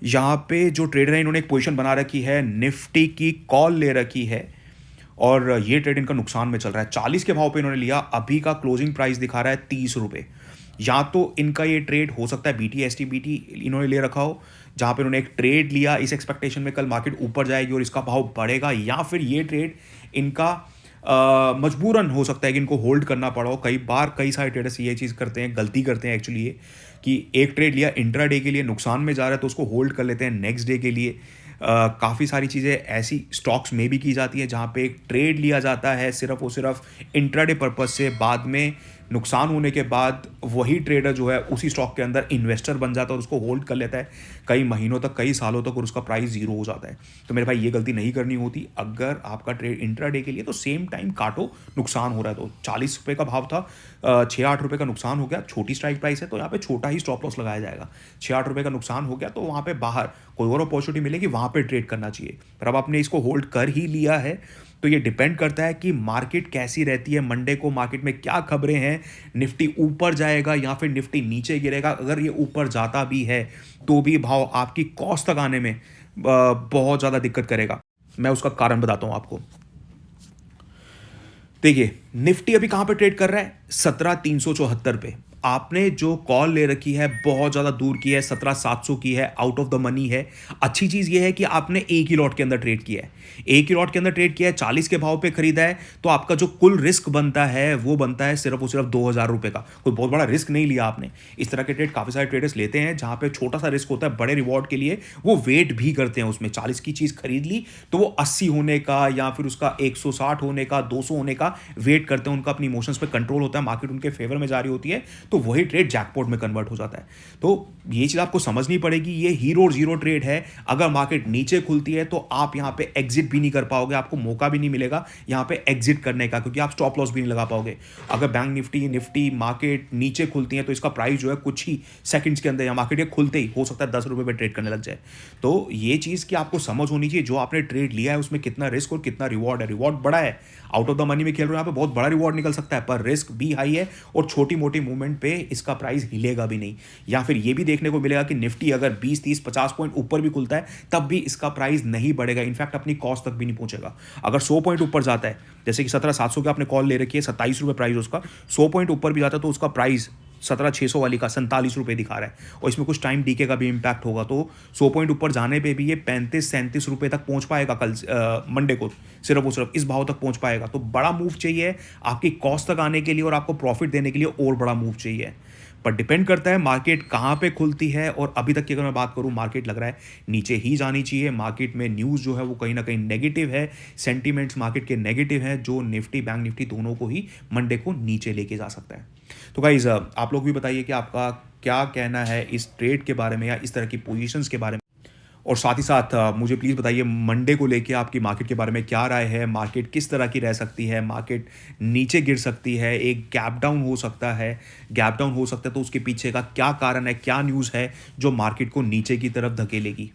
यहाँ पे जो ट्रेडर है इन्होंने एक पोजीशन बना रखी है, निफ्टी की कॉल ले रखी है और ये ट्रेड इनका नुकसान में चल रहा है। 40 के भाव पे इन्होंने लिया, अभी का क्लोजिंग प्राइस दिखा रहा है 30 रुपये। या तो इनका ये ट्रेड हो सकता है BT S T B T इन्होंने ले रखा हो, जहाँ पे इन्होंने एक ट्रेड लिया इस एक्सपेक्टेशन में कल मार्केट ऊपर जाएगी और इसका भाव बढ़ेगा, या फिर ये ट्रेड इनका मजबूरन हो सकता है कि इनको होल्ड करना पड़ा हो। कई बार कई सारे ट्रेडर्स ये चीज़ करते हैं, गलती करते हैं एक्चुअली ये, कि एक ट्रेड लिया इंट्रा डे के लिए, नुकसान में जा रहा है तो उसको होल्ड कर लेते हैं नेक्स्ट डे के लिए। काफ़ी सारी चीज़ें ऐसी स्टॉक्स में भी की जाती है जहाँ पे एक ट्रेड लिया जाता है सिर्फ और सिर्फ इंट्राडे पर्पस से, बाद में नुकसान होने के बाद वही ट्रेडर जो है उसी स्टॉक के अंदर इन्वेस्टर बन जाता है और उसको होल्ड कर लेता है कई महीनों तक, कई सालों तक, और उसका प्राइस जीरो हो जाता है। तो मेरे भाई ये गलती नहीं करनी होती। अगर आपका ट्रेड इंट्राडे के लिए तो सेम टाइम काटो, नुकसान हो रहा है तो 40 रुपये का भाव था, 6-8 रुपये का नुकसान हो गया, छोटी स्ट्राइक प्राइस है तो यहाँ पे छोटा ही स्टॉप लॉस लगाया जाएगा। 6-8 रुपये का नुकसान हो गया तो वहाँ पे बाहर कोई और अपॉर्चुनिटी मिलेगी, वहाँ पे ट्रेड करना चाहिए। पर अब आपने इसको होल्ड कर ही लिया है तो ये डिपेंड करता है कि मार्केट कैसी रहती है, मंडे को मार्केट में क्या खबरें हैं, निफ्टी ऊपर जाएगा या फिर निफ्टी नीचे गिरेगा। अगर ये ऊपर जाता भी है तो भी भाव आपकी कॉस्ट तक आने में बहुत ज़्यादा दिक्कत करेगा। मैं उसका कारण बताता हूँ आपको। देखिए निफ्टी अभी कहाँ पे ट्रेड कर रहा है, 17,374 पे। आपने जो कॉल ले रखी है बहुत ज़्यादा दूर की है, 17,700 की है, आउट ऑफ द मनी है। अच्छी चीज़ ये है कि आपने एक ही लॉट के अंदर ट्रेड किया है, एक ही लॉट के अंदर ट्रेड किया है, 40 के भाव पे खरीदा है, तो आपका जो कुल रिस्क बनता है वो बनता है सिर्फ और सिर्फ 2,000 रुपये का। कोई बहुत बड़ा रिस्क नहीं लिया आपने। इस तरह के ट्रेड काफ़ी सारे ट्रेडर्स लेते हैं जहाँ पे छोटा सा रिस्क होता है, बड़े रिवॉर्ड के लिए वो वेट भी करते हैं उसमें। 40 की चीज़ खरीद ली तो वो 80 होने का या फिर उसका 160 होने का, 200 होने का वेट करते हैं। उनका अपनी इमोशंस पे कंट्रोल होता है, मार्केट उनके फेवर में जा रही होती है तो वही ट्रेड जैकपॉट में कन्वर्ट हो जाता है। तो ये चीज़ आपको समझनी पड़ेगी, ये हीरो और जीरो ट्रेड है। अगर मार्केट नीचे खुलती है तो आप यहाँ पे एग्जिट भी नहीं कर पाओगे, आपको मौका भी नहीं मिलेगा यहाँ पे एग्जिट करने का, क्योंकि आप स्टॉप लॉस भी नहीं लगा पाओगे। अगर बैंक निफ्टी मार्केट नीचे खुलती है तो इसका प्राइस जो है कुछ ही सेकंड्स के अंदर या मार्केट के खुलते ही हो सकता है 10 रुपये पे ट्रेड करने लग जाए। तो ये चीज़ की आपको समझ होनी चाहिए, जो आपने ट्रेड लिया है उसमें कितना रिस्क और कितना रिवॉर्ड है। रिवॉर्ड बड़ा है, आउट ऑफ द मनी में खेल रहे हो, यहाँ पे बहुत बड़ा रिवॉर्ड निकल सकता है, पर रिस्क भी हाई है और छोटी मोटी मूवमेंट पे इसका प्राइस हिलेगा भी नहीं। या फिर ये भी देखने को मिलेगा कि निफ्टी अगर 20, 30, 50 पॉइंट ऊपर भी खुलता है तब भी इसका प्राइस नहीं बढ़ेगा, इनफैक्ट अपनी कॉस्ट तक भी नहीं पहुंचेगा। अगर 100 पॉइंट ऊपर जाता है, जैसे कि 17,700 का आपने कॉल ले रखी है, 27 रुपये प्राइस उसका, 100 पॉइंट ऊपर भी जाता है तो उसका प्राइस 17,600 वाली का 47 रुपये दिखा रहा है और इसमें कुछ टाइम डीके का भी इंपैक्ट होगा। तो 100 पॉइंट ऊपर जाने पे भी ये 35-37 रुपये तक पहुंच पाएगा कल मंडे को, सिर्फ और सिर्फ इस भाव तक पहुंच पाएगा। तो बड़ा मूव चाहिए आपकी कॉस्ट तक आने के लिए और आपको प्रॉफिट देने के लिए और बड़ा मूव चाहिए। पर डिपेंड करता है मार्केट कहाँ पे खुलती है। और अभी तक की अगर मैं बात करूँ, मार्केट लग रहा है नीचे ही जानी चाहिए। मार्केट में न्यूज़ जो है वो कहीं ना कहीं नेगेटिव है, सेंटीमेंट्स मार्केट के नेगेटिव हैं, जो निफ्टी बैंक निफ्टी दोनों को ही मंडे को नीचे लेके जा सकता है। तो गाइज आप लोग भी बताइए कि आपका क्या कहना है इस ट्रेड के बारे में या इस तरह की पोजीशंस के बारे में। और साथ ही साथ मुझे प्लीज़ बताइए मंडे को लेके आपकी मार्केट के बारे में क्या राय है। मार्केट किस तरह की रह सकती है, मार्केट नीचे गिर सकती है, एक गैप डाउन हो सकता है, गैप डाउन हो सकता है तो उसके पीछे का क्या कारण है, क्या न्यूज़ है जो मार्केट को नीचे की तरफ धकेलेगी।